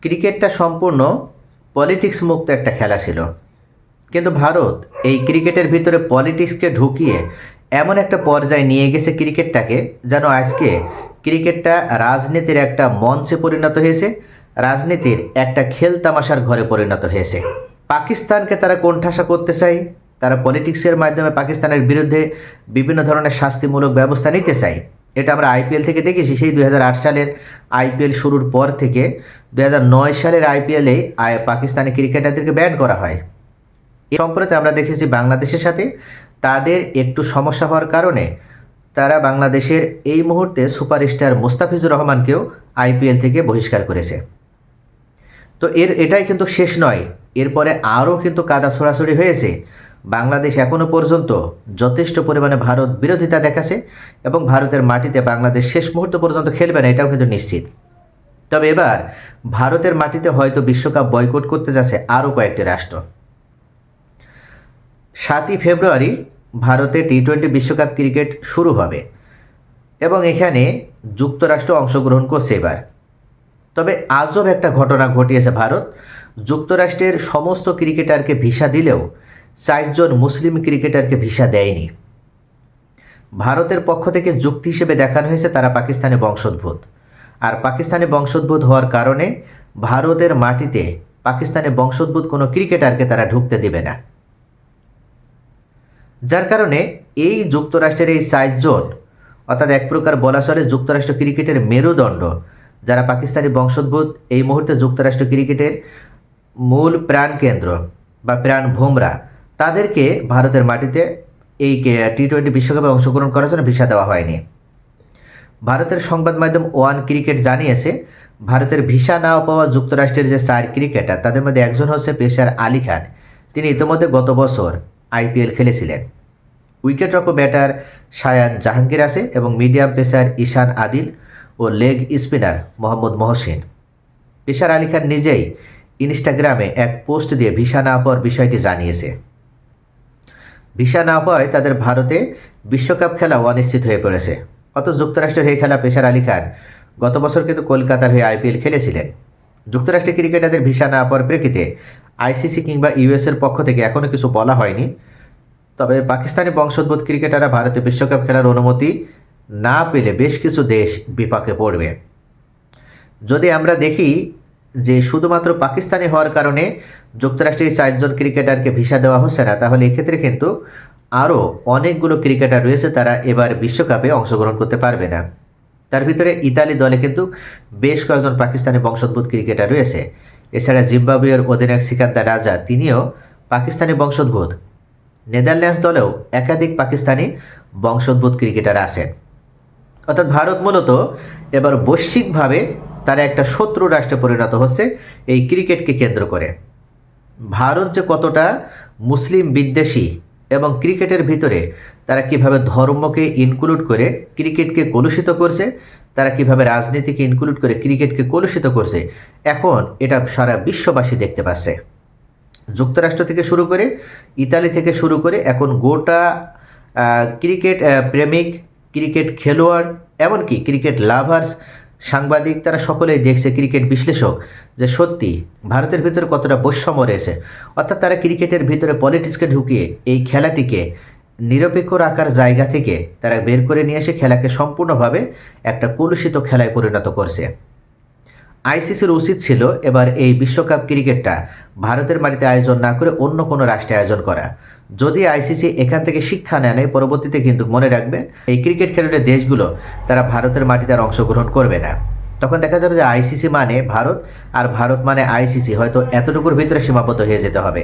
ক্রিকেটটা সম্পূর্ণ পলিটিক্স মুক্ত একটা খেলা ছিল, কিন্তু ভারত এই ক্রিকেটের ভিতরে পলিটিক্সকে ঢুকিয়ে এমন একটা পর্যায়ে নিয়ে গেছে ক্রিকেটটাকে, যেন আজকে ক্রিকেটটা রাজনীতির একটা মঞ্চে পরিণত হয়েছে, রাজনীতির একটা খেল তামাশার ঘরে পরিণত হয়েছে। পাকিস্তানকে তারা কোণঠাসা করতে চায়, তারা পলিটিক্সের মাধ্যমে পাকিস্তানের বিরুদ্ধে বিভিন্ন ধরনের শাস্তিমূলক ব্যবস্থা নিতে চায়। এটা আমরা আইপিএল থেকে দেখেছি, সেই 2008 সালের আইপিএল শুরুর পর থেকে 2009 সালের আইপিএলে পাকিস্তানি ক্রিকেটারদেরকে ব্যান করা হয়। সম্প্রতি আমরা দেখেছি বাংলাদেশের সাথে তাদের একটু সমস্যা হওয়ার কারণে তারা বাংলাদেশের এই মুহূর্তে সুপারস্টার মুস্তাফিজুর রহমানকেও আইপিএল থেকে বহিষ্কার করেছে। তো এটাই কিন্তু শেষ নয়, এরপরে আরও কিন্তু কাদা ছোড়াছড়ি হয়েছে। বাংলাদেশ এখনও পর্যন্ত যথেষ্ট পরিমাণে ভারত বিরোধিতা দেখাচ্ছে এবং ভারতের মাটিতে বাংলাদেশ শেষ মুহূর্ত পর্যন্ত খেলবে না, এটাও কিন্তু নিশ্চিত। তবে এবার ভারতের মাটিতে হয়তো বিশ্বকাপ বয়কট করতে যাচ্ছে আরও কয়েকটি রাষ্ট্র। 7ই ফেব্রুয়ারি ভারতে টি-20 বিশ্বকাপ ক্রিকেট শুরু হবে এবং এখানে যুক্তরাষ্ট্র অংশগ্রহণ করছে এবার। তবে আজব একটা ঘটনা ঘটিয়েছে ভারত। যুক্তরাষ্ট্রের সমস্ত ক্রিকেটারকে ভিসা দিলেও 4 জন মুসলিম ক্রিকেটারকে ভিসা দেয়নি। ভারতের পক্ষ থেকে যুক্তি হিসেবে দেখানো হয়েছে তারা পাকিস্তানি বংশোদ্ভূত, আর পাকিস্তানি বংশোদ্ভূত হওয়ার কারণে ভারতের মাটিতে পাকিস্তানি বংশোদ্ভূত কোনো ক্রিকেটারকে তারা ঢুকতে দেবে না। যার কারণে এই যুক্তরাষ্ট্রের এই 4 জন, অর্থাৎ এক প্রকার বলা চলে যুক্তরাষ্ট্র ক্রিকেটের মেরুদণ্ড, যারা পাকিস্তানি বংশোদ্ভূত, এই মুহূর্তে যুক্তরাষ্ট্র ক্রিকেটের মূল প্রাণকেন্দ্র বা প্রাণ ভোমরা, তাদেরকে ভারতের মাটিতে এই টি-20 বিশ্বকাপে অংশগ্রহণ করার জন্য ভিসা দেওয়া হয়নি। ভারতের সংবাদ মাধ্যম ওয়ান ক্রিকেট জানিয়েছে ভারতের ভিসা না পাওয়া যুক্তরাষ্ট্রের যে 4 ক্রিকেটার, তাদের মধ্যে একজন হচ্ছে পেসার আলী খান। তিনি ইতিমধ্যে গত বছর আইপিএল খেলেছিলেন। উইকেটরক্ষক ব্যাটার শায়ান জাহাঙ্গীর আছে এবং মিডিয়াম পেসার ঈশান আদিল ও leg spinner Mohammad Mohsin. Pacer Ali Khan নিজেই ইনস্টাগ্রামে এক পোস্ট দিয়ে ভিসা না পাওয়ার বিষয়টি জানিয়েছে। ভিসা না পাওয়ায় তাদের ভারতে বিশ্বকাপ খেলা অনিশ্চিত হয়ে পড়েছে। অথচ যুক্তরাষ্ট্রের হয়ে খেলা পেসার আলী খান গত বছর কিন্তু কলকাতার হয়ে আইপিএল খেলেছিলেন। যুক্তরাষ্ট্রের ক্রিকেটারদের ভিসা না পাওয়ার প্রেক্ষিতে আইসিসি কিংবা ইউএসের পক্ষ থেকে এখনও কিছু বলা হয়নি। তবে পাকিস্তানি বংশোদ্ভূত ক্রিকেটাররা ভারতে বিশ্বকাপ খেলার অনুমতি না পেলে বেশ কিছু দেশ বিপাকে পড়বে। যদি আমরা দেখি যে শুধুমাত্র পাকিস্তানি হওয়ার কারণে যুক্তরাষ্ট্রের 4 জন ক্রিকেটারকে ভিসা দেওয়া হচ্ছে না, তাহলে এক্ষেত্রে কিন্তু আরও অনেকগুলো ক্রিকেটার রয়েছে তারা এবার বিশ্বকাপে অংশগ্রহণ করতে পারবে না। তার ভিতরে ইতালি দলে কিন্তু বেশ কয়েকজন পাকিস্তানি বংশোদ্ভূত ক্রিকেটার রয়েছে। এছাড়া জিম্বাবুয়ের অধিনায়ক সিকান্দার রাজা, তিনিও পাকিস্তানি বংশোদ্ভূত। নেদারল্যান্ডস দলেও একাধিক পাকিস্তানি বংশোদ্ভূত ক্রিকেটার আছেন। অর্থাৎ ভারত মূলত এবার বৈশ্বিকভাবে তারা একটা শত্রু রাষ্ট্রে পরিণত হচ্ছে এই ক্রিকেটকে কেন্দ্র করে। ভারত যে কতটা মুসলিম বিদ্বেষী এবং ক্রিকেটের ভিতরে তারা কিভাবে ধর্মকে ইনক্লুড করে ক্রিকেটকে কলুষিত করছে, তারা কিভাবে রাজনীতিকে ইনক্লুড করে ক্রিকেটকে কলুষিত করছে, এখন এটা সারা বিশ্ববাসী দেখতে পাচ্ছে। যুক্তরাষ্ট্র থেকে শুরু করে ইতালি থেকে শুরু করে এখন গোটা ক্রিকেট প্রেমিক, ক্রিকেট খেলোয়াড়, এমনকি ক্রিকেট লাভার্স, সাংবাদিক, তারা সকলেই দেখছে, ক্রিকেট বিশ্লেষক, যে সত্যি ভারতের ভিতরে কতটা বৈষম্য রয়েছে। অর্থাৎ তারা ক্রিকেটের ভিতরে পলিটিক্সকে ঢুকিয়ে এই খেলাটিকে নিরপেক্ষ রাখার জায়গা থেকে তারা বের করে নিয়ে এসে খেলাকে সম্পূর্ণভাবে একটা কলুষিত খেলায় পরিণত করছে। আইসিসির উচিত ছিল এবার এই বিশ্বকাপ ক্রিকেটটা ভারতের মাটিতে আয়োজন না করে অন্য কোনো রাষ্ট্রে আয়োজন করা। যদি আইসিসি এখান থেকে শিক্ষা নেয়, পরবর্তীতে কিন্তু মনে রাখবেন এই ক্রিকেট খেলুড়ে দেশগুলো তারা ভারতের মাটিতে আর অংশগ্রহণ করবে না। তখন দেখা যাবে যে আইসিসি মানে ভারত আর ভারত মানে আইসিসি, হয়তো এতটুকুর ভিতরে সীমাবদ্ধ হয়ে যেতে হবে।